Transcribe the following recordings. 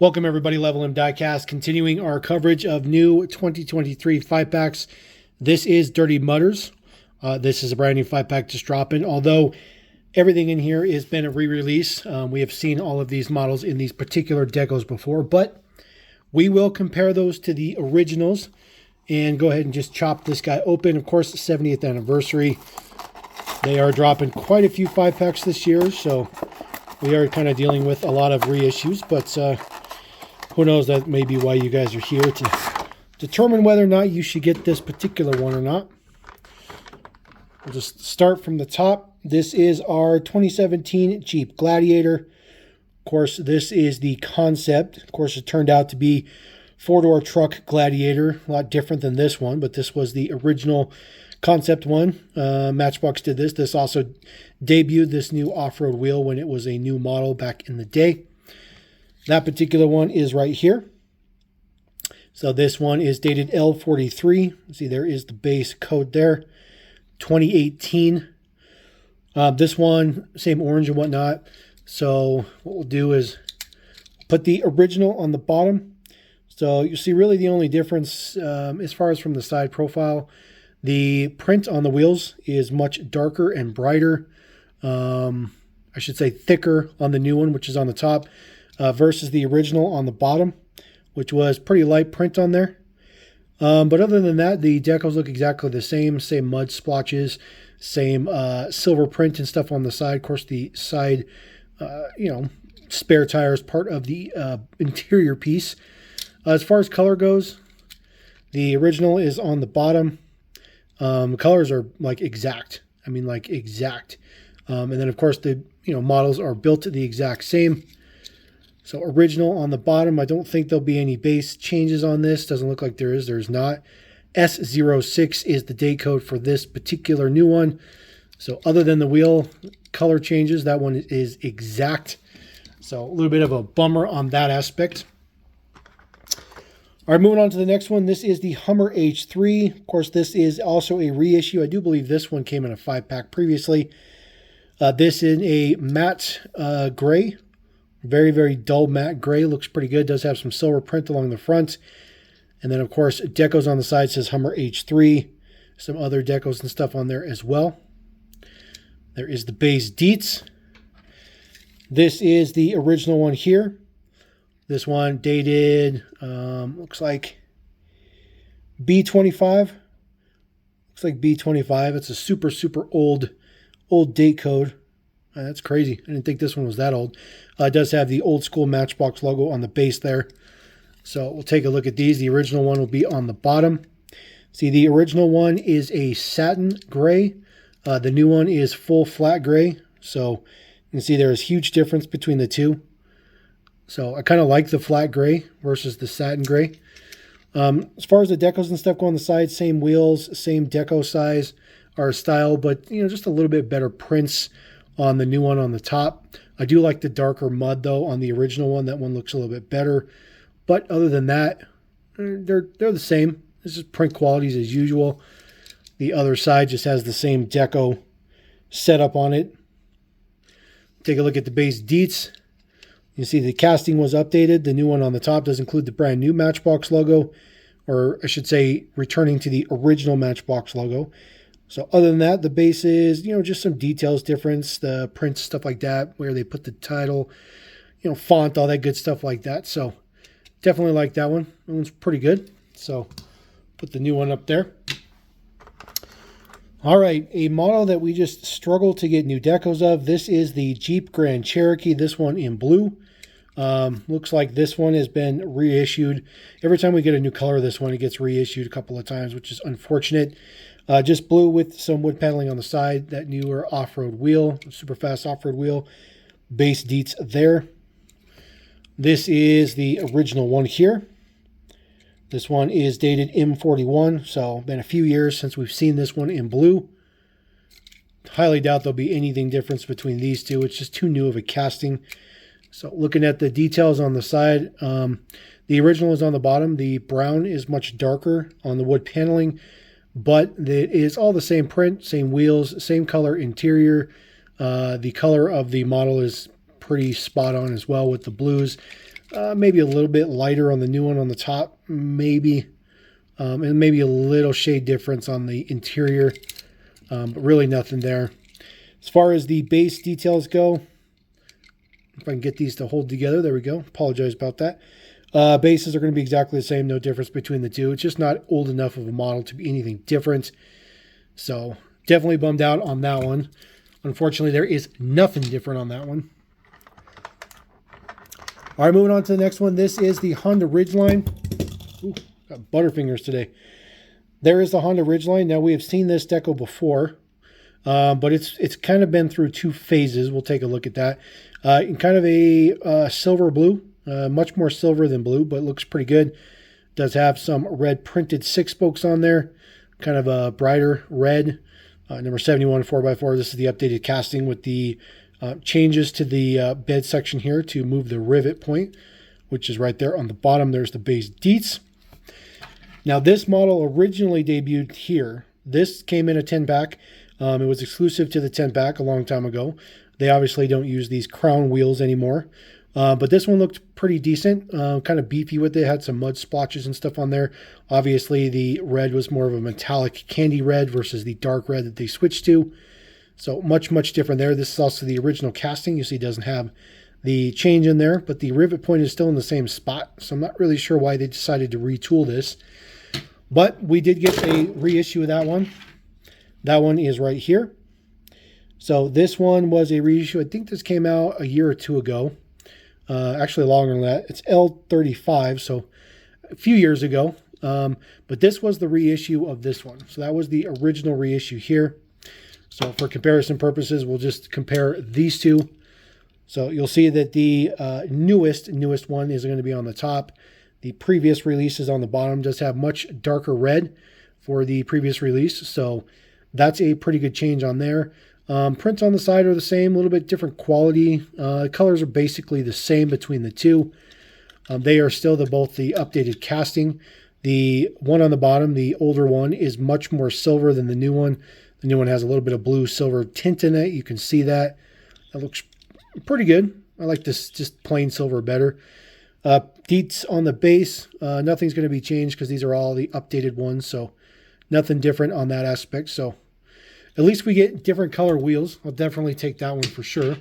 Welcome everybody, Level M Diecast, continuing our coverage of new 2023 5-packs. This is Dirty Mutters. This is a brand new 5-pack just dropping. Although everything in here has been a re-release. We have seen all of these models in these particular decos before, but we will compare those to the originals and go ahead and just chop this guy open. Of course, the 70th anniversary. They are dropping quite a few 5-packs this year, so we are kind of dealing with a lot of reissues, but who knows, that may be why you guys are here, to determine whether or not you should get this particular one or not. We'll just start from the top. This is our 2017 Jeep Gladiator. Of course, this is the concept. Of course, it turned out to be four-door truck Gladiator. A lot different than this one, but this was the original concept one. Matchbox did this. This also debuted this new off-road wheel when it was a new model back in the day. That particular one is right here. So this one is dated L43. See, there is the base code there. 2018. This one, same orange and whatnot. So what we'll do is put the original on the bottom. So you see really the only difference as far as from the side profile, the print on the wheels is much darker and brighter. I should say thicker on the new one, which is on the top, versus the original on the bottom, which was pretty light print on there. But other than that, the decals look exactly the same mud splotches, same silver print and stuff on the side. Of course, the side, spare tire is part of the interior piece. As far as color goes, the original is on the bottom. Colors are like exact. I mean, like exact. And then, of course, the models are built the exact same. So original on the bottom. I don't think there'll be any base changes on this. Doesn't look like there is. There's not. S06 is the date code for this particular new one. So other than the wheel color changes, that one is exact. So a little bit of a bummer on that aspect. All right, moving on to the next one. This is the Hummer H3. Of course, this is also a reissue. I do believe this one came in a 5-pack previously. This is a matte gray. Very, very dull matte gray. Looks pretty good. Does have some silver print along the front. And then, of course, decos on the side says Hummer H3. Some other decos and stuff on there as well. There is the base deets. This is the original one here. This one dated, looks like B25. Looks like B25. It's a super, super old date code. That's crazy. I didn't think this one was that old. It does have the old school Matchbox logo on the base there. So we'll take a look at these. The original one will be on the bottom. See, the original one is a satin gray. The new one is full flat gray. So you can see there is huge difference between the two. So I kind of like the flat gray versus the satin gray. As far as the decos and stuff go on the side, same wheels, same deco size or style, but just a little bit better prints on the new one on the top. I do like the darker mud though on the original one. That one looks a little bit better. But other than that, they're the same. This is print qualities as usual. The other side just has the same deco setup on it. Take a look at the base deets. You see the casting was updated. The new one on the top does include the brand new Matchbox logo, or I should say returning to the original Matchbox logo. So other than that, the base is, just some details difference, the prints, stuff like that, where they put the title, font, all that good stuff like that. So definitely like that one. That one's pretty good. So put the new one up there. All right, a model that we just struggled to get new decos of. This is the Jeep Grand Cherokee. This one in blue. Looks like this one has been reissued. Every time we get a new color of this one, it gets reissued a couple of times, which is unfortunate. Just blue with some wood paneling on the side. That newer off-road wheel, super fast off-road wheel. Base deets there. This is the original one here. This one is dated M41, so been a few years since we've seen this one in blue. Highly doubt there'll be anything difference between these two. It's just too new of a casting. So looking at the details on the side, the original is on the bottom. The brown is much darker on the wood paneling, but it is all the same print, same wheels, same color interior. The color of the model is pretty spot on as well with the blues. Maybe a little bit lighter on the new one on the top, maybe. And maybe a little shade difference on the interior, but really nothing there. As far as the base details go, if I can get these to hold together, there we go. Apologize about that. Bases are going to be exactly the same, no difference between the two. It's just not old enough of a model to be anything different. So definitely bummed out on that one. Unfortunately, there is nothing different on that one. All right, moving on to the next one. This is the Honda Ridgeline. Ooh, got butterfingers today. There is the Honda Ridgeline. Now, we have seen this deco before, but it's kind of been through two phases. We'll take a look at that. In kind of a silver blue, much more silver than blue, but looks pretty good. Does have some red printed 6-spokes on there, kind of a brighter red. Number 71 4x4. This is the updated casting with the changes to the bed section here to move the rivet point, which is right there on the bottom. There's the base deets. Now, this model originally debuted here. This came in a 10-pack. It was exclusive to the 10-pack a long time ago. They obviously don't use these crown wheels anymore. But this one looked pretty decent, kind of beefy with it. Had some mud splotches and stuff on there. Obviously, the red was more of a metallic candy red versus the dark red that they switched to. So much, much different there. This is also the original casting. You see it doesn't have the change in there, but the rivet point is still in the same spot. So I'm not really sure why they decided to retool this. But we did get a reissue of that one. That one is right here. So this one was a reissue. I think this came out a year or two ago. Actually longer than that. It's L35, so a few years ago. But this was the reissue of this one. So that was the original reissue here. So for comparison purposes, we'll just compare these two. So you'll see that the newest one is going to be on the top. The previous release is on the bottom. Does have much darker red for the previous release. So that's a pretty good change on there. Prints on the side are the same, a little bit different quality. Colors are basically the same between the two. They are still both the updated casting. The one on the bottom, the older one, is much more silver than the new one. The new one has a little bit of blue silver tint in it. You can see that. That looks pretty good. I like this just plain silver better. Deets on the base, nothing's going to be changed because these are all the updated ones. So nothing different on that aspect. So at least we get different color wheels. I'll definitely take that one for sure.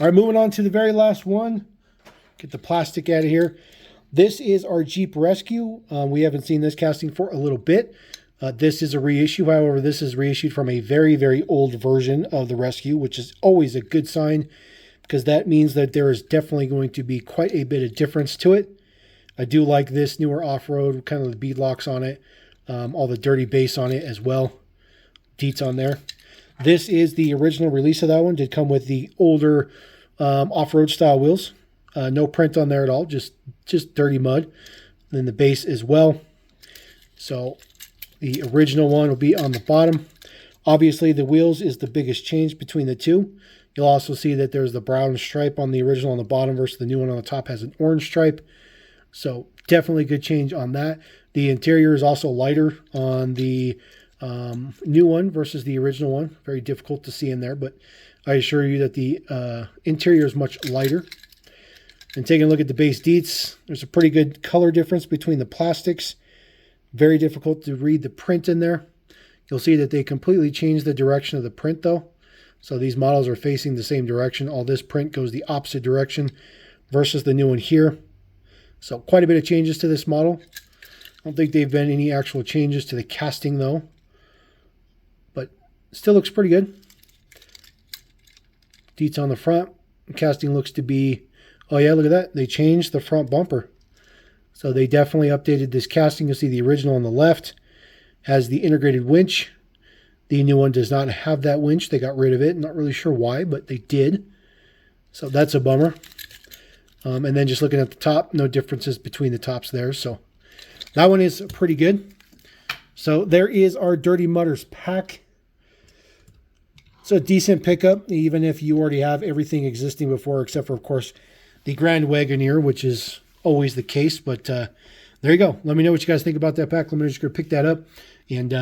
All right, moving on to the very last one. Get the plastic out of here. This is our Jeep Rescue. We haven't seen this casting for a little bit. This is a reissue. However, this is reissued from a very, very old version of the Rescue, which is always a good sign because that means that there is definitely going to be quite a bit of difference to it. I do like this newer off-road, kind of the bead locks on it, all the dirty base on it as well. Deets on there. This is the original release of that one. Did come with the older off-road style wheels. No print on there at all, just dirty mud. And then the base as well. So the original one will be on the bottom. Obviously, the wheels is the biggest change between the two. You'll also see that there's the brown stripe on the original on the bottom versus the new one on the top has an orange stripe. So definitely good change on that. The interior is also lighter on the new one versus the original one. Very difficult to see in there, but I assure you that the interior is much lighter. And taking a look at the base deets, there's a pretty good color difference between the plastics. Very difficult to read the print in there. You'll see that they completely changed the direction of the print though. So these models are facing the same direction. All this print goes the opposite direction versus the new one here. So quite a bit of changes to this model. I don't think they've been any actual changes to the casting though. But still looks pretty good. Deets on the front. The casting looks to be, oh yeah, look at that. They changed the front bumper. So they definitely updated this casting. You'll see the original on the left has the integrated winch. The new one does not have that winch. They got rid of it. Not really sure why, but they did. So that's a bummer. And then just looking at the top, no differences between the tops there. So that one is pretty good. So there is our Dirty Mudders pack. It's a decent pickup, even if you already have everything existing before, except for, of course, the Grand Wagoneer, which is always the case. But there you go. Let me know what you guys think about that pack. Let me know if you're going to pick that up. And,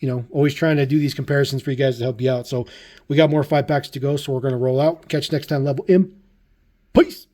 you know, always trying to do these comparisons for you guys to help you out. So we got more 5-packs to go, so we're going to roll out. Catch you next time, Level M. Peace.